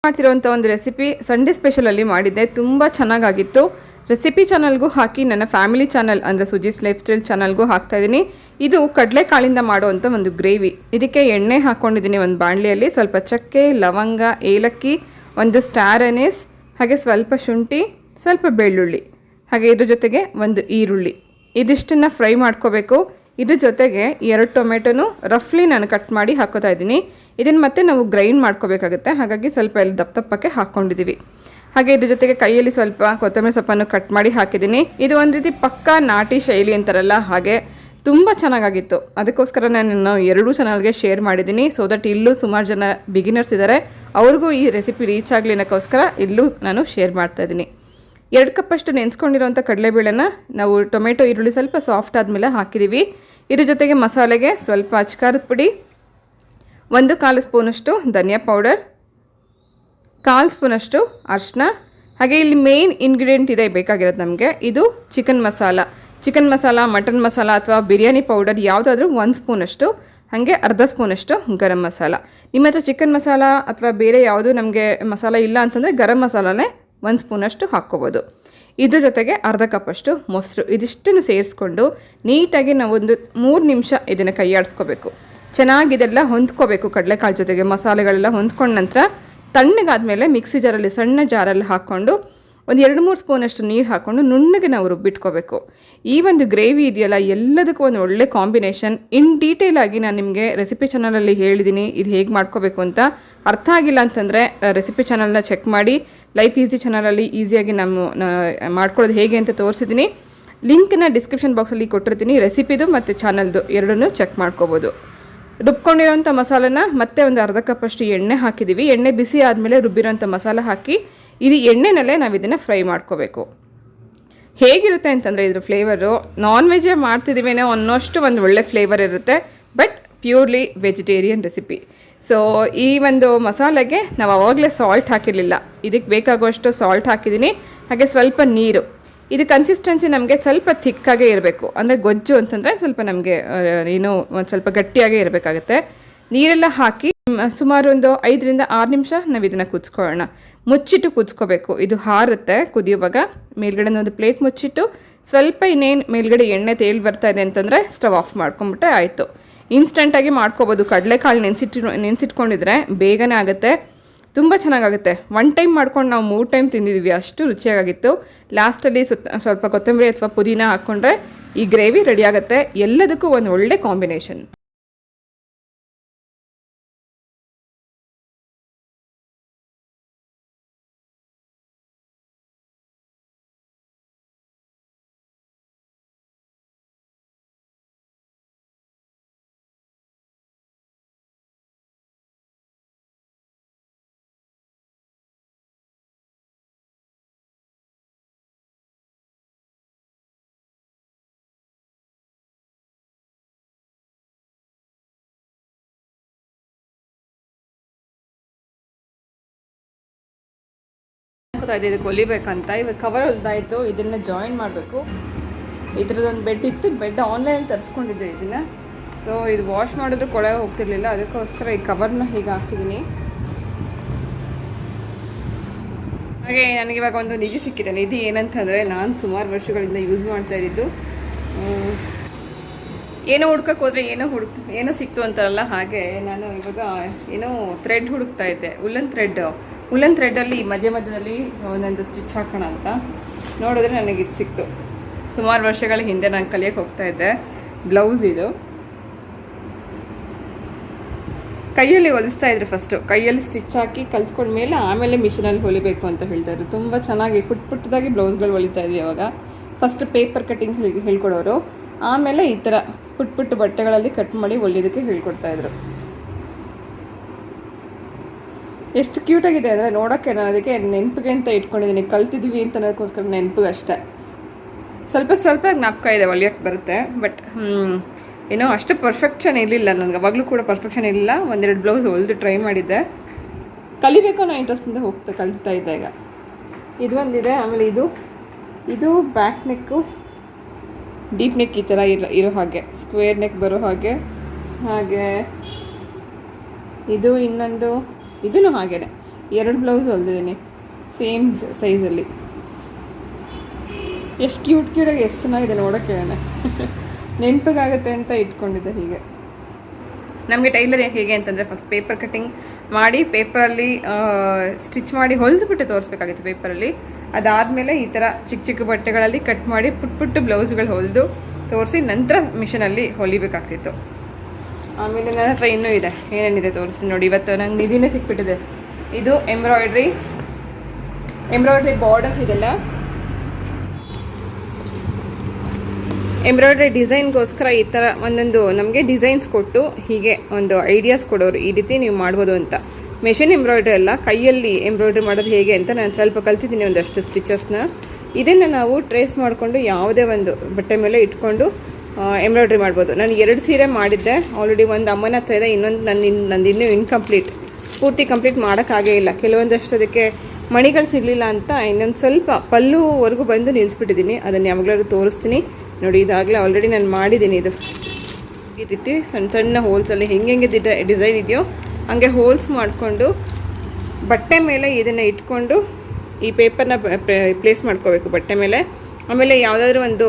Speaker 1: ಮಾಡ್ತಿರೋಂಥ ಒಂದು ರೆಸಿಪಿ ಸಂಡೇ ಸ್ಪೆಷಲಲ್ಲಿ ಮಾಡಿದ್ದೆ, ತುಂಬ ಚೆನ್ನಾಗಾಗಿತ್ತು. ರೆಸಿಪಿ ಚಾನಲ್ಗೂ ಹಾಕಿ ನನ್ನ ಫ್ಯಾಮಿಲಿ ಚಾನಲ್ ಅಂದರೆ ಸುಜೀಸ್ ಲೈಫ್ ಸ್ಟೈಲ್ ಚಾನಲ್ಗೂ ಹಾಕ್ತಾಯಿದ್ದೀನಿ. ಇದು ಕಡಲೆಕಾಳಿಂದ ಮಾಡುವಂಥ ಒಂದು ಗ್ರೇವಿ. ಇದಕ್ಕೆ ಎಣ್ಣೆ ಹಾಕ್ಕೊಂಡಿದ್ದೀನಿ ಒಂದು ಬಾಣಲಿಯಲ್ಲಿ. ಸ್ವಲ್ಪ ಚಕ್ಕೆ, ಲವಂಗ, ಏಲಕ್ಕಿ, ಒಂದು ಸ್ಟಾರ್ ಅನೀಸ್, ಹಾಗೆ ಸ್ವಲ್ಪ ಶುಂಠಿ, ಸ್ವಲ್ಪ ಬೆಳ್ಳುಳ್ಳಿ, ಹಾಗೆ ಇದ್ರ ಜೊತೆಗೆ ಒಂದು ಈರುಳ್ಳಿ. ಇದಿಷ್ಟನ್ನು ಫ್ರೈ ಮಾಡ್ಕೋಬೇಕು. ಇದ್ರ ಜೊತೆಗೆ 2 ಟೊಮೆಟೊನು ರಫ್ಲಿ ನಾನು ಕಟ್ ಮಾಡಿ ಹಾಕೋತಾ ಇದ್ದೀನಿ. ಇದನ್ನು ಮತ್ತೆ ನಾವು ಗ್ರೈಂಡ್ ಮಾಡ್ಕೋಬೇಕಾಗುತ್ತೆ, ಹಾಗಾಗಿ ಸ್ವಲ್ಪ ಎಲ್ಲ ದಪ್ಪಕ್ಕೆ ಹಾಕ್ಕೊಂಡಿದ್ದೀವಿ. ಹಾಗೆ ಇದ್ರ ಜೊತೆಗೆ ಕೈಯಲ್ಲಿ ಸ್ವಲ್ಪ ಕೊತ್ತಂಬರಿ ಸೊಪ್ಪನ್ನು ಕಟ್ ಮಾಡಿ ಹಾಕಿದ್ದೀನಿ. ಇದು ಒಂದು ರೀತಿ ಪಕ್ಕಾ ನಾಟಿ ಶೈಲಿ ಅಂತಾರಲ್ಲ ಹಾಗೆ ತುಂಬ ಚೆನ್ನಾಗಾಗಿತ್ತು. ಅದಕ್ಕೋಸ್ಕರ ನಾನು 2 ಚಾನಲ್ಗೆ ಶೇರ್ ಮಾಡಿದ್ದೀನಿ. ಸೊ ದಟ್ ಇಲ್ಲೂ ಸುಮಾರು ಜನ ಬಿಗಿನರ್ಸ್ ಇದ್ದಾರೆ, ಅವ್ರಿಗೂ ಈ ರೆಸಿಪಿ ರೀಚ್ ಆಗಲಿ ಅನ್ನೋಕ್ಕೋಸ್ಕರ ಇಲ್ಲೂ ನಾನು ಶೇರ್ ಮಾಡ್ತಾಯಿದ್ದೀನಿ. 2 ಕಪ್ಪಷ್ಟು ನೆನೆಸ್ಕೊಂಡಿರೋಂಥ ಕಡಲೆಬೇಳೆನ ನಾವು ಟೊಮೆಟೊ, ಈರುಳ್ಳಿ ಸ್ವಲ್ಪ ಸಾಫ್ಟ್ ಆದಮೇಲೆ ಹಾಕಿದ್ದೀವಿ. ಇದ್ರ ಜೊತೆಗೆ ಮಸಾಲೆಗೆ ಸ್ವಲ್ಪ ಅಚ್ಕಾರದ ಪುಡಿ, 1/4 ಸ್ಪೂನಷ್ಟು ಧನಿಯಾ ಪೌಡರ್, 1/4 ಸ್ಪೂನಷ್ಟು ಅರಿಶಿನ, ಹಾಗೆ ಇಲ್ಲಿ ಮೇನ್ ಇಂಗ್ರೀಡಿಯೆಂಟ್ ಇದೆ ಬೇಕಾಗಿರೋದು ನಮಗೆ, ಇದು ಚಿಕನ್ ಮಸಾಲ, ಮಟನ್ ಮಸಾಲ ಅಥವಾ ಬಿರಿಯಾನಿ ಪೌಡರ್ ಯಾವುದಾದ್ರೂ 1 ಸ್ಪೂನಷ್ಟು, ಹಾಗೆ ಅರ್ಧ ಸ್ಪೂನಷ್ಟು ಗರಂ ಮಸಾಲ. ನಿಮ್ಮ ಹತ್ರ ಚಿಕನ್ ಮಸಾಲ ಅಥವಾ ಬೇರೆ ಯಾವುದು ನಮಗೆ ಮಸಾಲ ಇಲ್ಲ ಅಂತಂದರೆ ಗರಂ ಮಸಾಲನೇ 1 ಸ್ಪೂನಷ್ಟು ಹಾಕ್ಕೋಬೋದು. ಇದ್ರ ಜೊತೆಗೆ ಅರ್ಧ ಕಪ್ಪಷ್ಟು ಮೊಸರು. ಇದಿಷ್ಟನ್ನು ಸೇರಿಸ್ಕೊಂಡು ನೀಟಾಗಿ ನಾವೊಂದು 3 ನಿಮಿಷ ಇದನ್ನು ಕೈಯಾಡಿಸ್ಕೋಬೇಕು. ಚೆನ್ನಾಗಿದೆಲ್ಲ ಹೊಂದ್ಕೋಬೇಕು ಕಡಲೆಕಾಳು ಜೊತೆಗೆ. ಮಸಾಲೆಗಳೆಲ್ಲ ಹೊಂದ್ಕೊಂಡ ನಂತರ ತಣ್ಣಗಾದ್ಮೇಲೆ ಮಿಕ್ಸಿ ಜಾರಲ್ಲಿ, ಸಣ್ಣ ಜಾರಲ್ಲಿ ಹಾಕ್ಕೊಂಡು ಒಂದು 2-3 ಸ್ಪೂನಷ್ಟು ನೀರು ಹಾಕ್ಕೊಂಡು ನುಣ್ಣಗೆ ನಾವು ರುಬ್ಬಿಟ್ಕೋಬೇಕು. ಈ ಒಂದು ಗ್ರೇವಿ ಇದೆಯಲ್ಲ, ಎಲ್ಲದಕ್ಕೂ ಒಂದು ಒಳ್ಳೆ ಕಾಂಬಿನೇಷನ್. ಇನ್ ಡೀಟೇಲ್ ಆಗಿ ನಾನು ನಿಮಗೆ ರೆಸಿಪಿ ಚಾನಲಲ್ಲಿ ಹೇಳಿದ್ದೀನಿ ಇದು ಹೇಗೆ ಮಾಡ್ಕೋಬೇಕು ಅಂತ. ಅರ್ಥ ಆಗಿಲ್ಲ ಅಂತಂದರೆ ರೆಸಿಪಿ ಚಾನಲ್ನ ಚೆಕ್ ಮಾಡಿ. ಲೈಫ್ ಈಸಿ ಚಾನಲಲ್ಲಿ ಈಸಿಯಾಗಿ ಮಾಡ್ಕೊಳ್ಳೋದು ಹೇಗೆ ಅಂತ ತೋರಿಸಿದ್ದೀನಿ. ಲಿಂಕ್ನ ಡಿಸ್ಕ್ರಿಪ್ಷನ್ ಬಾಕ್ಸಲ್ಲಿ ಕೊಟ್ಟಿರ್ತೀನಿ. ರೆಸಿಪಿದು ಮತ್ತು ಚಾನಲ್ದು ಎರಡನ್ನೂ ಚೆಕ್ ಮಾಡ್ಕೋಬೋದು. ರುಬ್ಕೊಂಡಿರೋಂಥ ಮಸಾಲೆನ ಮತ್ತೆ ಒಂದು ಅರ್ಧ ಕಪ್ಪಷ್ಟು ಎಣ್ಣೆ ಹಾಕಿದ್ದೀವಿ. ಎಣ್ಣೆ ಬಿಸಿ ಆದಮೇಲೆ ರುಬ್ಬಿರೋಂಥ ಮಸಾಲೆ ಹಾಕಿ ಇದು ಎಣ್ಣೆನಲ್ಲೇ ನಾವು ಇದನ್ನು ಫ್ರೈ ಮಾಡ್ಕೋಬೇಕು. ಹೇಗಿರುತ್ತೆ ಅಂತಂದರೆ ಇದ್ರ ಫ್ಲೇವರು ನಾನ್ ವೆಜ್ಜೇ ಮಾಡ್ತಿದ್ದೀವೇನೋ ಅನ್ನೋಷ್ಟು ಒಂದು ಒಳ್ಳೆ ಫ್ಲೇವರ್ ಇರುತ್ತೆ. But purely vegetarian recipe. So ಈ ಒಂದು ಮಸಾಲೆಗೆ ನಾವು ಆವಾಗಲೇ ಸಾಲ್ಟ್ ಹಾಕಿರಲಿಲ್ಲ, ಇದಕ್ಕೆ ಬೇಕಾಗುವಷ್ಟು ಸಾಲ್ಟ್ ಹಾಕಿದ್ದೀನಿ. ಹಾಗೆ ಸ್ವಲ್ಪ ನೀರು. ಇದು ಕನ್ಸಿಸ್ಟೆನ್ಸಿ ನಮಗೆ ಸ್ವಲ್ಪ ಥಿಕ್ಕಾಗೇ ಇರಬೇಕು. ಅಂದರೆ ಗೊಜ್ಜು ಅಂತಂದರೆ ಸ್ವಲ್ಪ ನಮಗೆ ಏನು ಒಂದು ಸ್ವಲ್ಪ ಗಟ್ಟಿಯಾಗೇ ಇರಬೇಕಾಗತ್ತೆ. ನೀರೆಲ್ಲ ಹಾಕಿ ಸುಮಾರು ಒಂದು 5ರಿಂದ 6 ನಿಮಿಷ ನಾವು ಇದನ್ನು ಕುದಿಸ್ಕೊಳ್ಳೋಣ. ಮುಚ್ಚಿಟ್ಟು ಕುದಿಸ್ಕೋಬೇಕು. ಇದು ಹಾರುತ್ತೆ ಕುದಿಯುವಾಗ. ಮೇಲ್ಗಡೆ ಒಂದು ಪ್ಲೇಟ್ ಮುಚ್ಚಿಟ್ಟು ಸ್ವಲ್ಪ ಇನ್ನೇನು ಮೇಲ್ಗಡೆ ಎಣ್ಣೆ ತೇಲಿ ಬರ್ತಾ ಇದೆ ಅಂತಂದರೆ ಸ್ಟವ್ ಆಫ್ ಮಾಡ್ಕೊಂಬಿಟ್ರೆ ಆಯಿತು. ಇನ್ಸ್ಟೆಂಟಾಗಿ ಮಾಡ್ಕೋಬೋದು. ಕಡಲೆಕಾಳು ನೆನೆಸಿಟ್ಕೊಂಡಿದ್ರೆ ಬೇಗನೆ ಆಗುತ್ತೆ, ತುಂಬ ಚೆನ್ನಾಗಾಗುತ್ತೆ. 1 ಟೈಮ್ ಮಾಡ್ಕೊಂಡು ನಾವು 3 ಟೈಮ್ ತಿಂದಿದ್ವಿ, ಅಷ್ಟು ರುಚಿಯಾಗಿತ್ತು. ಲಾಸ್ಟಲ್ಲಿ ಸ್ವಲ್ಪ ಕೊತ್ತಂಬರಿ ಅಥವಾ ಪುದೀನ ಹಾಕ್ಕೊಂಡ್ರೆ ಈ ಗ್ರೇವಿ ರೆಡಿ ಆಗುತ್ತೆ. ಎಲ್ಲದಕ್ಕೂ ಒಂದು ಒಳ್ಳೆ ಕಾಂಬಿನೇಷನ್. ಅನ್ಕೋತಾ ಇದ್ದೆ ಇದಕ್ಕೆ ಹೊಲಿಬೇಕಂತ. ಇವಾಗ ಕವರ್ ಹೊಲ್ದಾಯಿತು, ಇದನ್ನು ಜಾಯಿನ್ ಮಾಡಬೇಕು. ಈ ಥರದೊಂದು ಬೆಡ್ ಇತ್ತು, ಬೆಡ್ ಆನ್ಲೈನಲ್ಲಿ ತರಿಸ್ಕೊಂಡಿದ್ದೆ ಇದನ್ನು. ಸೊ ಇದು ವಾಶ್ ಮಾಡಿದ್ರು ಕೊಳೆ ಹೋಗ್ತಿರ್ಲಿಲ್ಲ, ಅದಕ್ಕೋಸ್ಕರ ಈ ಕವರ್ನ ಹೀಗೆ ಹಾಕಿದ್ದೀನಿ. ಹಾಗೆ ನನಗಿವಾಗ ಒಂದು ನಿಧಿ ಸಿಕ್ಕಿದೆ. ನಿಧಿ ಏನಂತಂದರೆ, ನಾನು ಸುಮಾರು ವರ್ಷಗಳಿಂದ ಯೂಸ್ ಮಾಡ್ತಾ ಇದ್ದಿದ್ದು, ಏನೋ ಹುಡ್ಕಕ್ಕೆ ಹೋದರೆ ಏನೋ ಸಿಕ್ತು ಅಂತಾರಲ್ಲ, ಹಾಗೆ ನಾನು ಇವಾಗ ಏನೋ ಥ್ರೆಡ್ ಹುಡುಕ್ತಾ ಇದ್ದೆ. ಉಲ್ಲನ್ ಥ್ರೆಡ್ಡಲ್ಲಿ ಮಧ್ಯದಲ್ಲಿ ಒಂದೊಂದು ಸ್ಟಿಚ್ ಹಾಕೋಣ ಅಂತ ನೋಡಿದ್ರೆ ನನಗೆ ಇದು ಸಿಕ್ತು. ಸುಮಾರು ವರ್ಷಗಳ ಹಿಂದೆ ನಾನು ಕಲಿಯೋಕ್ಕೆ ಹೋಗ್ತಾ ಇದ್ದೆ. ಬ್ಲೌಸ್ ಇದು ಕೈಯಲ್ಲಿ ಹೊಲಿಸ್ತಾ ಇದ್ರು. ಫಸ್ಟು ಕೈಯಲ್ಲಿ ಸ್ಟಿಚ್ ಹಾಕಿ ಕಲ್ತ್ಕೊಂಡ್ಮೇಲೆ ಆಮೇಲೆ ಮಿಷಿನಲ್ಲಿ ಹೊಲಿಬೇಕು ಅಂತ ಹೇಳ್ತಾ ಇದ್ರು. ತುಂಬ ಚೆನ್ನಾಗಿ ಪುಟ್ಟದಾಗಿ ಬ್ಲೌಸ್ಗಳು ಹೊಲಿತಾ ಇದ್ವಿ ಅವಾಗ. ಫಸ್ಟ್ ಪೇಪರ್ ಕಟ್ಟಿಂಗ್ ಹೇಳ್ಕೊಡೋರು, ಆಮೇಲೆ ಈ ಥರ ಪುಟ್ಟ ಬಟ್ಟೆಗಳಲ್ಲಿ ಕಟ್ ಮಾಡಿ ಹೊಲಿಯೋದಕ್ಕೆ ಹೇಳ್ಕೊಡ್ತಾಯಿದ್ರು. ಎಷ್ಟು ಕ್ಯೂಟಾಗಿದೆ ಅಂದರೆ ನೋಡೋಕ್ಕೆ. ನಾನು ಅದಕ್ಕೆ ನೆನಪಿಗೆ ಅಂತ ಇಟ್ಕೊಂಡಿದ್ದೀನಿ, ಕಲ್ತಿದ್ವಿ ಅಂತ ಅನ್ನೋದಕ್ಕೋಸ್ಕರ ನೆನಪಿಗೆ ಅಷ್ಟೇ. ಸ್ವಲ್ಪ ಜ್ಞಾಪಕ ಇದೆ, ಹೊಲಿಯೋಕ್ಕೆ ಬರುತ್ತೆ. ಬಟ್ ಏನೋ ಅಷ್ಟು ಪರ್ಫೆಕ್ಷನ್ ಇರಲಿಲ್ಲ ನನಗೆ, ಅವಾಗಲೂ ಕೂಡ ಪರ್ಫೆಕ್ಷನ್ ಇರಲಿಲ್ಲ. ಒಂದೆರಡು ಬ್ಲೌಸ್ ಹೊಲಿದು ಟ್ರೈ ಮಾಡಿದ್ದೆ. ಕಲಿಬೇಕು ಅನ್ನೋ ಇಂಟ್ರೆಸ್ಟಿಂದ ಕಲಿತಾ ಇದ್ದೆ. ಈಗ ಇದು ಒಂದಿದೆ. ಆಮೇಲೆ ಇದು ಬ್ಯಾಕ್ ನೆಕ್ಕು, ಡೀಪ್ ನೆಕ್ ಈ ಥರ ಇರೋ ಹಾಗೆ, ಸ್ಕ್ವೇರ್ ನೆಕ್ ಬರೋ ಹಾಗೆ. ಇದು ಇನ್ನೊಂದು, ಇದೂ ಹಾಗೇ 2 ಬ್ಲೌಸ್ ಹೊಲಿದಿದ್ದೀನಿ ಸೇಮ್ ಸೈಜಲ್ಲಿ. ಎಷ್ಟು ಕ್ಯೂಟಾಗಿ ಎಷ್ಟು ಚೆನ್ನಾಗಿದೆ ನೋಡೋಕ್ಕೆ. ನೆನಪಿಗಾಗುತ್ತೆ ಅಂತ ಇಟ್ಕೊಂಡಿದ್ದೆ. ಹೀಗೆ ನಮಗೆ ಟೈಲರ್ ಹೇಗೆ ಅಂತಂದರೆ, ಫಸ್ಟ್ ಪೇಪರ್ ಕಟ್ಟಿಂಗ್ ಮಾಡಿ ಪೇಪರಲ್ಲಿ ಸ್ಟಿಚ್ ಮಾಡಿ ಹೊಲಿದ್ಬಿಟ್ಟು ತೋರಿಸ್ಬೇಕಾಗಿತ್ತು ಪೇಪರಲ್ಲಿ. ಅದಾದಮೇಲೆ ಈ ಥರ ಚಿಕ್ಕ ಬಟ್ಟೆಗಳಲ್ಲಿ ಕಟ್ ಮಾಡಿ ಪುಟ್ಟ ಬ್ಲೌಸ್ಗಳು ಹೊಲಿದು ತೋರಿಸಿ ನಂತರ ಮಿಷನಲ್ಲಿ ಹೊಲಿಬೇಕಾಗ್ತಿತ್ತು. ಆಮೇಲೆ ನನ್ನ ಹತ್ರ ಇನ್ನೂ ಇದೆ, ಏನೇನಿದೆ ತೋರಿಸ್ತೀನಿ ನೋಡಿ. ಇವತ್ತು ನಂಗೆ ನಿಧಿನೇ ಸಿಕ್ಬಿಟ್ಟಿದೆ. ಇದು ಎಂಬ್ರಾಯ್ಡ್ರಿ ಬಾರ್ಡರ್ಸ್ ಇದೆಲ್ಲ ಎಂಬ್ರಾಯ್ಡ್ರಿ ಡಿಸೈನ್ಗೋಸ್ಕರ ಈ ಥರ ಒಂದೊಂದು ನಮಗೆ ಡಿಸೈನ್ಸ್ ಕೊಟ್ಟು ಹೀಗೆ ಒಂದು ಐಡಿಯಾಸ್ ಕೊಡೋರು, ಈ ರೀತಿ ನೀವು ಮಾಡ್ಬೋದು ಅಂತ. ಮೆಷಿನ್ ಎಂಬ್ರಾಯ್ಡ್ರಿ ಅಲ್ಲ, ಕೈಯಲ್ಲಿ ಎಂಬ್ರಾಯ್ಡ್ರಿ ಮಾಡೋದು ಹೇಗೆ ಅಂತ ನಾನು ಸ್ವಲ್ಪ ಕಲ್ತಿದ್ದೀನಿ, ಒಂದಷ್ಟು ಸ್ಟಿಚಸ್ನ. ಇದನ್ನು ನಾವು ಟ್ರೇಸ್ ಮಾಡಿಕೊಂಡು ಯಾವುದೇ ಒಂದು ಬಟ್ಟೆ ಮೇಲೆ ಇಟ್ಕೊಂಡು ಎಂಬ್ರಾಯ್ಡ್ರಿ ಮಾಡ್ಬೋದು. ನಾನು 2 ಸೀರೆ ಮಾಡಿದ್ದೆ ಆಲ್ರೆಡಿ. ಒಂದು ಅಮ್ಮನ ಹತ್ರ ಇದೆ, ಇನ್ನೊಂದು ನಂದು ಇನ್ನೂ ಇನ್ಕಂಪ್ಲೀಟ್, ಪೂರ್ತಿ ಕಂಪ್ಲೀಟ್ ಮಾಡೋಕ್ಕಾಗೇ ಇಲ್ಲ. ಕೆಲವೊಂದಷ್ಟು ಅದಕ್ಕೆ ಮಣಿಗಳು ಸಿಗಲಿಲ್ಲ ಅಂತ ಇನ್ನೊಂದು ಸ್ವಲ್ಪ ಪಲ್ಲುವರೆಗೂ ಬಂದು ನಿಲ್ಲಿಸ್ಬಿಟ್ಟಿದ್ದೀನಿ. ಅದನ್ನು ಯಾವಾಗಲಾದ್ರೂ ತೋರಿಸ್ತೀನಿ ನೋಡಿ. ಇದಾಗಲೇ ಆಲ್ರೆಡಿ ನಾನು ಮಾಡಿದ್ದೀನಿ. ಇದು ಈ ರೀತಿ ಸಣ್ಣ ಹೋಲ್ಸಲ್ಲಿ ಹೆಂಗೆ ಡಿಸೈನ್ ಇದೆಯೋ ಹಂಗೆ ಹೋಲ್ಸ್ ಮಾಡಿಕೊಂಡು ಬಟ್ಟೆ ಮೇಲೆ ಇದನ್ನು ಇಟ್ಕೊಂಡು ಈ ಪೇಪರ್ನ ಪ್ಲೇಸ್ ಮಾಡ್ಕೋಬೇಕು ಬಟ್ಟೆ ಮೇಲೆ. ಆಮೇಲೆ ಯಾವುದಾದ್ರೂ ಒಂದು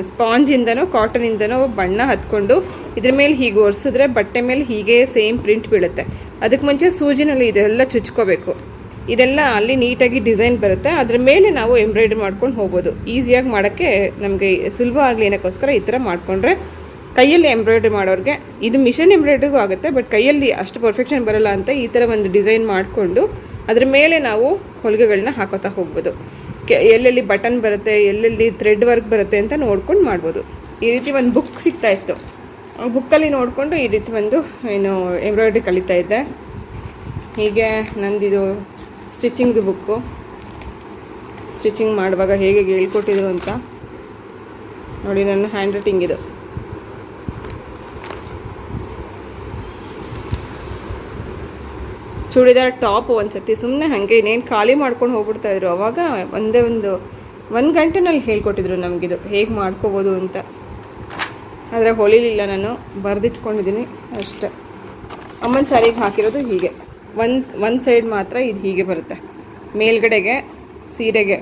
Speaker 1: ಸ್ಪಾಂಜಿಂದನೋ ಕಾಟನಿಂದನೋ ಬಣ್ಣ ಹತ್ಕೊಂಡು ಇದ್ರ ಮೇಲೆ ಹೀಗೆ ಒರೆಸಿದ್ರೆ ಬಟ್ಟೆ ಮೇಲೆ ಹೀಗೆ ಸೇಮ್ ಪ್ರಿಂಟ್ ಬೀಳುತ್ತೆ. ಅದಕ್ಕೆ ಮುಂಚೆ ಸೂಜಿನಲ್ಲಿ ಇದೆಲ್ಲ ಚುಚ್ಕೋಬೇಕು. ಇದೆಲ್ಲ ಅಲ್ಲಿ ನೀಟಾಗಿ ಡಿಸೈನ್ ಬರುತ್ತೆ. ಅದ್ರ ಮೇಲೆ ನಾವು ಎಂಬ್ರಾಯ್ಡ್ರಿ ಮಾಡ್ಕೊಂಡು ಹೋಗ್ಬೋದು. ಈಸಿಯಾಗಿ ಮಾಡೋಕ್ಕೆ ನಮಗೆ ಸುಲಭ ಆಗಲಿ ಅನ್ನೋಕ್ಕೋಸ್ಕರ ಈ ಥರ ಮಾಡಿಕೊಂಡ್ರೆ ಕೈಯಲ್ಲಿ ಎಂಬ್ರಾಯ್ಡ್ರಿ ಮಾಡೋರಿಗೆ ಇದು ಮಿಷನ್ ಎಂಬ್ರಾಯ್ಡ್ರಿಗೂ ಆಗುತ್ತೆ. ಬಟ್ ಕೈಯಲ್ಲಿ ಅಷ್ಟು ಪರ್ಫೆಕ್ಷನ್ ಬರೋಲ್ಲ ಅಂತ ಈ ಥರ ಒಂದು ಡಿಸೈನ್ ಮಾಡಿಕೊಂಡು ಅದ್ರ ಮೇಲೆ ನಾವು ಹೊಲಿಗೆಗಳನ್ನ ಹಾಕೋತಾ ಹೋಗ್ಬೋದು. ಎಲ್ಲೆಲ್ಲಿ ಬಟನ್ ಬರುತ್ತೆ, ಎಲ್ಲೆಲ್ಲಿ ಥ್ರೆಡ್ ವರ್ಕ್ ಬರುತ್ತೆ ಅಂತ ನೋಡ್ಕೊಂಡು ಮಾಡ್ಬೋದು. ಈ ರೀತಿ ಒಂದು ಬುಕ್ ಸಿಗ್ತಾಯಿತ್ತು, ಆ ಬುಕ್ಕಲ್ಲಿ ನೋಡಿಕೊಂಡು ಈ ರೀತಿ ಒಂದು ಎಂಬ್ರಾಯ್ಡ್ರಿ ಕಲಿತಾ ಇದ್ದೆ. ಹೀಗೆ ನಂದಿದು ಸ್ಟಿಚಿಂಗ್ದು ಬುಕ್ಕು, ಸ್ಟಿಚಿಂಗ್ ಮಾಡುವಾಗ ಹೇಗೆ ಹೇಳ್ಕೊಟ್ಟಿದ್ರು ಅಂತ ನೋಡಿ. ನನ್ನ ಹ್ಯಾಂಡ್ ರೈಟಿಂಗ್ ಇದು. ಚೂಡಿದಾರ್ ಟಾಪ್ ಒಂದ್ಸತಿ ಸುಮ್ಮನೆ ಹಾಗೆ ಇನ್ನೇನು ಖಾಲಿ ಮಾಡ್ಕೊಂಡು ಹೋಗ್ಬಿಡ್ತಾಯಿದ್ರು. ಅವಾಗ ಒಂದು ಗಂಟೆನಲ್ಲಿ ಹೇಳ್ಕೊಟ್ಟಿದ್ರು ನಮಗಿದು ಹೇಗೆ ಮಾಡ್ಕೋಬೋದು ಅಂತ. ಆದರೆ ಹೊಲಿಲಿಲ್ಲ, ನಾನು ಬರೆದಿಟ್ಕೊಂಡಿದ್ದೀನಿ ಅಷ್ಟೆ. ಅಮ್ಮನ ಸ್ಯಾರಿಗೆ ಹಾಕಿರೋದು ಹೀಗೆ ಒಂದು ಸೈಡ್ ಮಾತ್ರ ಇದು ಹೀಗೆ ಬರುತ್ತೆ. ಮೇಲ್ಗಡೆಗೆ ಸೀರೆಗೆ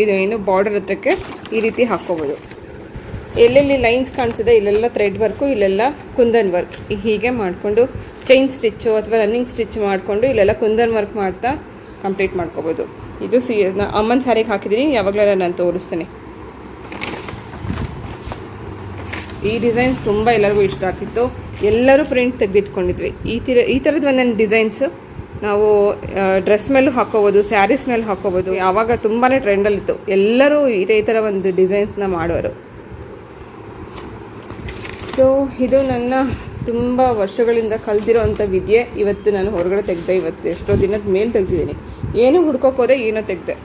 Speaker 1: ಇದು ಬಾರ್ಡರ್ ಹತ್ರಕ್ಕೆ ಈ ರೀತಿ ಹಾಕ್ಕೋಬೋದು. ಎಲ್ಲೆಲ್ಲಿ ಲೈನ್ಸ್ ಕಾಣಿಸಿದೆ ಇಲ್ಲೆಲ್ಲ ಥ್ರೆಡ್ ವರ್ಕು, ಇಲ್ಲೆಲ್ಲ ಕುಂದನ್ ವರ್ಕ್. ಹೀಗೆ ಮಾಡಿಕೊಂಡು ಚೈನ್ ಸ್ಟಿಚ್ಚು ಅಥವಾ ರನ್ನಿಂಗ್ ಸ್ಟಿಚ್ ಮಾಡಿಕೊಂಡು ಇಲ್ಲೆಲ್ಲ ಕುಂದನ್ ವರ್ಕ್ ಮಾಡ್ತಾ ಕಂಪ್ಲೀಟ್ ಮಾಡ್ಕೋಬೋದು. ಇದು ಅಮ್ಮನ ಸ್ಯಾರಿಗೆ ಹಾಕಿದ್ದೀನಿ, ಯಾವಾಗಲೂ ನಾನು ತೋರಿಸ್ತೀನಿ. ಈ ಡಿಸೈನ್ಸ್ ತುಂಬ ಎಲ್ಲರಿಗೂ ಇಷ್ಟ ಆಗ್ತಿತ್ತು. ಎಲ್ಲರೂ ಪ್ರಿಂಟ್ ತೆಗೆದಿಟ್ಕೊಂಡಿದ್ವಿ. ಈ ಥರದ್ದು ಒಂದೊಂದು ಡಿಸೈನ್ಸ್ ನಾವು ಡ್ರೆಸ್ ಮೇಲೂ ಹಾಕ್ಕೋಬೋದು, ಸ್ಯಾರೀಸ್ ಮೇಲೆ ಹಾಕ್ಕೋಬೋದು. ಆವಾಗ ತುಂಬಾ ಟ್ರೆಂಡಲ್ಲಿತ್ತು, ಎಲ್ಲರೂ ಈ ಥರ ಒಂದು ಡಿಸೈನ್ಸ್ನ ಮಾಡೋರು. ಸೊ ಇದು ನನ್ನ ತುಂಬ ವರ್ಷಗಳಿಂದ ಕಲ್ತಿರೋ ಅಂಥ ವಿದ್ಯೆ. ಇವತ್ತು ನಾನು ಹೊರಗಡೆ ತೆಗೆದೆ. ಇವತ್ತು ಎಷ್ಟೋ ದಿನದ ಮೇಲೆ ತೆಗ್ದಿದ್ದೀನಿ. ಏನೂ ಹುಡ್ಕೋಕೆ ಹೋದೆ, ಏನೋ ತೆಗೆದೆ.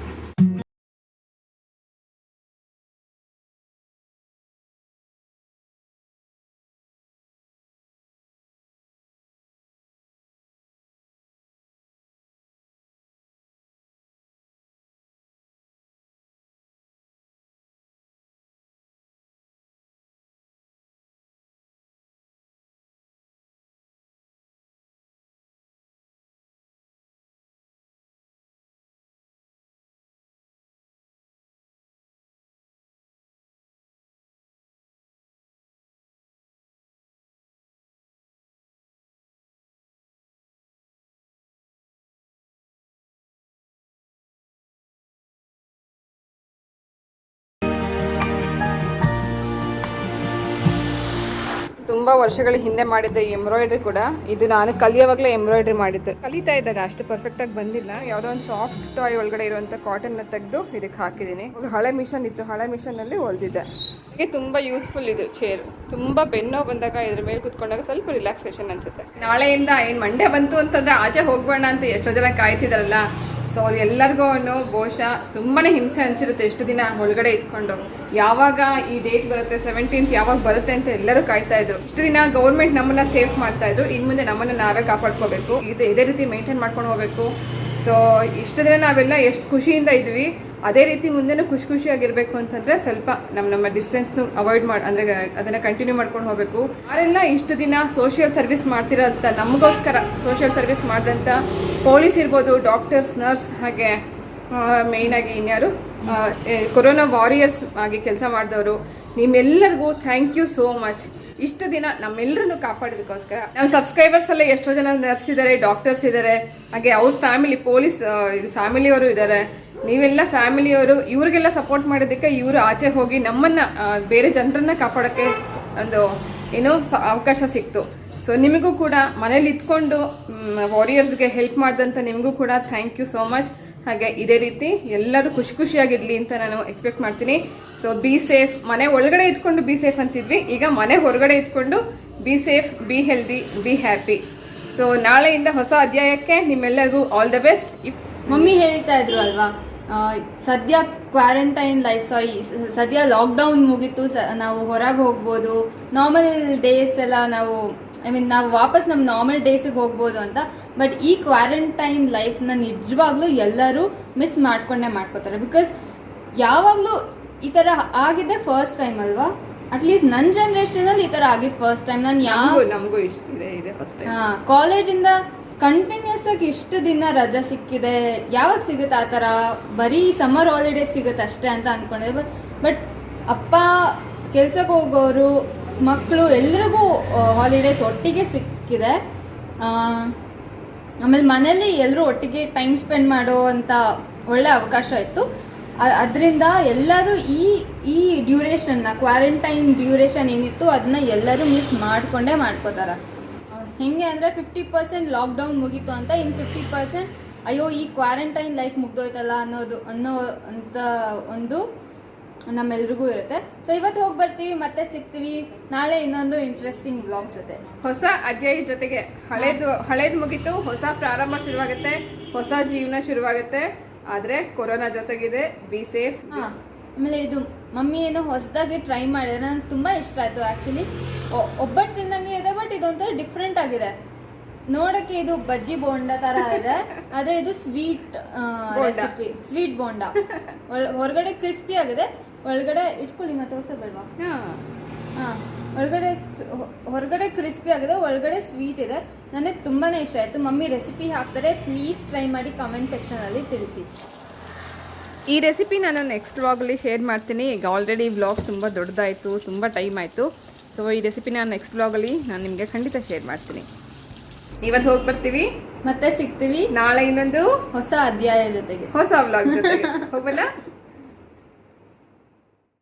Speaker 1: ತುಂಬ ವರ್ಷಗಳ ಹಿಂದೆ ಮಾಡಿದ್ದೆ ಈ ಎಂಬ್ರಾಯ್ಡ್ರಿ ಕೂಡ. ಇದು ನಾನು ಕಲಿಯೋವಾಗಲೇ ಎಂಬ್ರಾಯ್ಡ್ರಿ ಮಾಡಿದ್ದು. ಕಲಿತಾ ಇದ್ದಾಗ ಅಷ್ಟು ಪರ್ಫೆಕ್ಟಾಗಿ ಬಂದಿಲ್ಲ. ಯಾವುದೋ ಒಂದು ಸಾಫ್ಟ್ ಟಾಯ್ ಒಳಗಡೆ ಇರುವಂಥ ಕಾಟನ್ನ ತೆಗೆದು ಇದಕ್ಕೆ ಹಾಕಿದ್ದೀನಿ. ಹಳೆ ಮಿಷನ್ ಇತ್ತು, ಹಳೆ ಮಿಷನಲ್ಲಿ ಹೊಲ್ದಿದ್ದೆ. ಹಾಗೆ ತುಂಬ ಯೂಸ್ಫುಲ್ ಇದು ಚೇರ್. ತುಂಬ ಬೆನ್ನೋ ಬಂದಾಗ ಇದ್ರ ಮೇಲೆ ಕುತ್ಕೊಂಡಾಗ ಸ್ವಲ್ಪ ರಿಲ್ಯಾಕ್ಸೇಷನ್ ಅನ್ಸುತ್ತೆ. ನಾಳೆಯಿಂದ ಏನು ಮಂಡೇ ಬಂತು ಅಂತಂದರೆ ಆಚೆ ಹೋಗ್ಬೇಡ ಅಂತ ಎಷ್ಟೋ ಜನ ಕಾಯ್ತಿದಾರಲ್ಲ. ಸೊ ಅವ್ರು ಎಲ್ಲರಿಗೂ ಬಹುಶಃ ತುಂಬಾ ಹಿಂಸೆ ಅನಿಸಿರುತ್ತೆ ಎಷ್ಟು ದಿನ ಒಳಗಡೆ ಇಟ್ಕೊಂಡು. ಯಾವಾಗ ಈ ಡೇಟ್ ಬರುತ್ತೆ 17th ಯಾವಾಗ ಬರುತ್ತೆ ಅಂತ ಎಲ್ಲರೂ ಕಾಯ್ತಾ ಇದ್ರು. ಇಷ್ಟು ದಿನ ಗೌರ್ಮೆಂಟ್ ನಮ್ಮನ್ನ ಸೇಫ್ ಮಾಡ್ತಾ ಇದ್ರು. ಇನ್ನು ಮುಂದೆ ನಮ್ಮನ್ನ ನಾವೇ ಕಾಪಾಡ್ಕೋಬೇಕು. ಇದೇ ರೀತಿ ಮೇಂಟೈನ್ ಮಾಡ್ಕೊಂಡು ಹೋಗ್ಬೇಕು. ಸೊ ಇಷ್ಟು ದಿನ ನಾವೆಲ್ಲ ಎಷ್ಟು ಖುಷಿಯಿಂದ ಇದ್ವಿ, ಅದೇ ರೀತಿ ಮುಂದೆನೂ ಖುಷಿಯಾಗಿರ್ಬೇಕು ಅಂತಂದ್ರೆ ಸ್ವಲ್ಪ ನಮ್ಮ ಡಿಸ್ಟೆನ್ಸ್ನು ಅವಾಯ್ಡ್ ಅಂದರೆ ಅದನ್ನ ಕಂಟಿನ್ಯೂ ಮಾಡ್ಕೊಂಡು ಹೋಗ್ಬೇಕು. ಯಾರೆಲ್ಲ ಇಷ್ಟು ದಿನ ಸೋಷಿಯಲ್ ಸರ್ವಿಸ್ ಮಾಡ್ತಿರೋಂಥ, ನಮಗೋಸ್ಕರ ಸೋಷಿಯಲ್ ಸರ್ವಿಸ್ ಮಾಡಿದಂಥ ಪೊಲೀಸ್ ಇರ್ಬೋದು, ಡಾಕ್ಟರ್ಸ್, ನರ್ಸ್, ಹಾಗೆ ಮೇಯ್ನ್ ಆಗಿ ಇನ್ಯಾರು ಕೊರೋನಾ ವಾರಿಯರ್ಸ್ ಆಗಿ ಕೆಲಸ ಮಾಡಿದವರು, ನಿಮ್ಮೆಲ್ಲರಿಗೂ ಥ್ಯಾಂಕ್ ಯು ಸೋ ಮಚ್. ಇಷ್ಟು ದಿನ ನಮ್ಮೆಲ್ಲರನ್ನು ಕಾಪಾಡೋದಕ್ಕೋಸ್ಕರ. ನಮ್ಮ ಸಬ್ಸ್ಕ್ರೈಬರ್ಸ್ ಎಲ್ಲ ಎಷ್ಟೋ ಜನ ನರ್ಸ್ ಇದ್ದಾರೆ, ಡಾಕ್ಟರ್ಸ್ ಇದ್ದಾರೆ, ಹಾಗೆ ಅವ್ರ ಫ್ಯಾಮಿಲಿ ಪೊಲೀಸ್ ಫ್ಯಾಮಿಲಿಯವರು ಇದ್ದಾರೆ. ನೀವೆಲ್ಲ ಫ್ಯಾಮಿಲಿಯವರು ಇವ್ರಿಗೆಲ್ಲ ಸಪೋರ್ಟ್ ಮಾಡೋದಕ್ಕೆ ಇವರು ಆಚೆ ಹೋಗಿ ನಮ್ಮನ್ನ ಬೇರೆ ಜನರನ್ನ ಕಾಪಾಡೋಕ್ಕೆ ಒಂದು ಅವಕಾಶ ಸಿಕ್ತು. ಸೊ ನಿಮಗೂ ಕೂಡ ಮನೇಲಿ ಇತ್ಕೊಂಡು ವಾರಿಯರ್ಸ್ಗೆ ಹೆಲ್ಪ್ ಮಾಡಿದಂಥ ನಿಮಗೂ ಕೂಡ ಥ್ಯಾಂಕ್ ಯು ಸೋ ಮಚ್. ಹಾಗೆ ಇದೇ ರೀತಿ ಎಲ್ಲರೂ ಖುಷಿಯಾಗಿರ್ಲಿ ಅಂತ ನಾನು ಎಕ್ಸ್ಪೆಕ್ಟ್ ಮಾಡ್ತೀನಿ. So be safe. ಮನೆ ಒಳಗಡೆ ಇದ್ಕೊಂಡು ಬಿ ಸೇಫ್ ಅಂತಿದ್ವಿ, ಈಗ ಮನೆ ಹೊರಗಡೆ ಇದ್ಕೊಂಡು be safe, be healthy, be happy. So ನಾಳೆಯಿಂದ ಹೊಸ ಅಧ್ಯಾಯಕ್ಕೆ ನಿಮ್ಮೆಲ್ಲರಿಗೂ ಆಲ್ ದ ಬೆಸ್ಟ್.
Speaker 2: ಮಮ್ಮಿ ಹೇಳ್ತಾ ಇದ್ರು ಅಲ್ವಾ, ಸದ್ಯ ಕ್ವಾರಂಟೈನ್ ಲೈಫ್, ಸದ್ಯ ಲಾಕ್ಡೌನ್ ಮುಗೀತು, ನಾವು ಹೊರಗೆ ಹೋಗ್ಬೋದು, ನಾರ್ಮಲ್ ಡೇಸ್ ಎಲ್ಲ ನಾವು ನಾವು ವಾಪಸ್ ನಮ್ಮ ನಾರ್ಮಲ್ ಡೇಸಿಗೆ ಹೋಗ್ಬೋದು ಅಂತ. ಬಟ್ ಈ ಕ್ವಾರಂಟೈನ್ ಲೈಫ್ನ ನಿಜವಾಗ್ಲೂ ಎಲ್ಲರೂ ಮಿಸ್ ಮಾಡ್ಕೋತಾರೆ. ಬಿಕಾಸ್ ಯಾವಾಗಲೂ ಈ ಥರ ಆಗಿದ್ದೆ ಫಸ್ಟ್ ಟೈಮ್ ಅಲ್ವಾ. ಅಟ್ಲೀಸ್ಟ್ ನನ್ನ ಜನ್ರೇಷನಲ್ಲಿ ಈ ಥರ ಆಗಿದ್ದು ಫಸ್ಟ್ ಟೈಮ್. ನಾನು
Speaker 1: ನಮಗೂ
Speaker 2: ಕಾಲೇಜಿಂದ ಕಂಟಿನ್ಯೂಸ್ ಆಗಿ ಇಷ್ಟು ದಿನ ರಜಾ ಸಿಕ್ಕಿದೆ, ಯಾವಾಗ ಸಿಗುತ್ತೆ ಆ ಥರ, ಬರೀ ಸಮ್ಮರ್ ಹಾಲಿಡೇಸ್ ಸಿಗುತ್ತೆ ಅಷ್ಟೇ ಅಂತ ಅಂದ್ಕೊಂಡಿದ್ದೆ. ಬಟ್ ಅಪ್ಪ ಕೆಲ್ಸಕ್ಕೆ ಹೋಗೋರು, ಮಕ್ಕಳು ಎಲ್ರಿಗೂ ಹಾಲಿಡೇಸ್ ಒಟ್ಟಿಗೆ ಸಿಕ್ಕಿದೆ. ಆಮೇಲೆ ಮನೇಲಿ ಎಲ್ಲರೂ ಒಟ್ಟಿಗೆ ಟೈಮ್ ಸ್ಪೆಂಡ್ ಮಾಡೋ ಅಂತ ಒಳ್ಳೆ ಅವಕಾಶ ಇತ್ತು. ಅದರಿಂದ ಎಲ್ಲರೂ ಈ ಡ್ಯೂರೇಷನ್ನ, ಕ್ವಾರಂಟೈನ್ ಡ್ಯೂರೇಷನ್ ಏನಿತ್ತು ಅದನ್ನ ಎಲ್ಲರೂ ಮಿಸ್ ಮಾಡ್ಕೋತಾರೆ. ಹೆಂಗೆ ಅಂದರೆ 50% ಲಾಕ್ಡೌನ್ ಮುಗೀತು ಅಂತ, ಇನ್ನು 50% ಅಯ್ಯೋ ಈ ಕ್ವಾರಂಟೈನ್ ಲೈಫ್ ಮುಗ್ದೋಯ್ತಲ್ಲ ಅನ್ನೋ ಒಂದು ನಮ್ಮೆಲ್ರಿಗೂ ಇರುತ್ತೆ. ಸೊ ಇವತ್ತು ಹೋಗಿ ಬರ್ತೀವಿ, ಮತ್ತೆ ಸಿಗ್ತೀವಿ ನಾಳೆ ಇನ್ನೊಂದು ಇಂಟ್ರೆಸ್ಟಿಂಗ್ ವ್ಲಾಗ್ ಜೊತೆ,
Speaker 1: ಹೊಸ ಅಧ್ಯಾಯ ಜೊತೆಗೆ. ಹಳೇದು ಮುಗೀತು, ಹೊಸ ಪ್ರಾರಂಭ ಶುರುವಾಗುತ್ತೆ, ಹೊಸ ಜೀವನ ಶುರುವಾಗುತ್ತೆ. ಆದರೆ ಕೊರೋನಾ ಜೊತೆಗಿದೆ, ಬಿ ಸೇಫ್.
Speaker 2: ಆಮೇಲೆ ಇದು ಮಮ್ಮಿ ಏನೋ ಹೊಸದಾಗಿ ಟ್ರೈ ಮಾಡಿದ್ರೆ ನಂಗೆ ತುಂಬ ಇಷ್ಟ ಆಯಿತು. ಆ್ಯಕ್ಚುಲಿ ಒಬ್ಬಟ್ಟು ತಿಂದಂಗೆ ಇದೆ, ಬಟ್ ಇದೊಂಥರ ಡಿಫ್ರೆಂಟ್ ಆಗಿದೆ ನೋಡೋಕ್ಕೆ. ಇದು ಬಜ್ಜಿ ಬೋಂಡ ಥರ ಇದೆ, ಆದರೆ ಇದು ಸ್ವೀಟ್ ರೆಸಿಪಿ, ಸ್ವೀಟ್ ಬೋಂಡ. ಹೊರಗಡೆ ಕ್ರಿಸ್ಪಿ ಆಗಿದೆ, ಒಳಗಡೆ ಇಟ್ಕೊಳ್ಳಿ ಮತ್ತೆ ತೋರಿಸಬೇಡವಾ. ಹಾಂ, ಹೊರಗಡೆ ಕ್ರಿಸ್ಪಿ ಆಗಿದೆ, ಒಳಗಡೆ ಸ್ವೀಟ್ ಇದೆ. ನನಗೆ ತುಂಬಾ ಇಷ್ಟ ಆಯಿತು. ಮಮ್ಮಿ ರೆಸಿಪಿ ಹಾಕ್ತಾರೆ, ಪ್ಲೀಸ್ ಟ್ರೈ ಮಾಡಿ ಕಮೆಂಟ್ ಸೆಕ್ಷನಲ್ಲಿ ತಿಳಿಸಿ.
Speaker 1: ಈ ರೆಸಿಪಿ ನಾನು ನೆಕ್ಸ್ಟ್ ವ್ಲಾಗಲ್ಲಿ ಶೇರ್ ಮಾಡ್ತೀನಿ. ಈಗ ಆಲ್ರೆಡಿ ವ್ಲಾಗ್ ತುಂಬ ದೊಡ್ಡದಾಯಿತು, ತುಂಬ ಟೈಮ್ ಆಯಿತು. ಸೊ ಈ ರೆಸಿಪಿ ನಾನು ನೆಕ್ಸ್ಟ್ ವ್ಲಾಗಲ್ಲಿ ನಾನು ನಿಮಗೆ ಖಂಡಿತ ಶೇರ್ ಮಾಡ್ತೀನಿ. ಇವತ್ತು ಹೋಗಿ ಬರ್ತೀವಿ,
Speaker 2: ಮತ್ತೆ ಸಿಗ್ತೀವಿ
Speaker 1: ನಾಳೆ ಇನ್ನೊಂದು
Speaker 2: ಹೊಸ ಅಧ್ಯಾಯ ಜೊತೆಗೆ,
Speaker 1: ಹೊಸ ವ್ಲಾಗ್ ಜೊತೆಗೆ. ಹೋಗಲ್ಲ.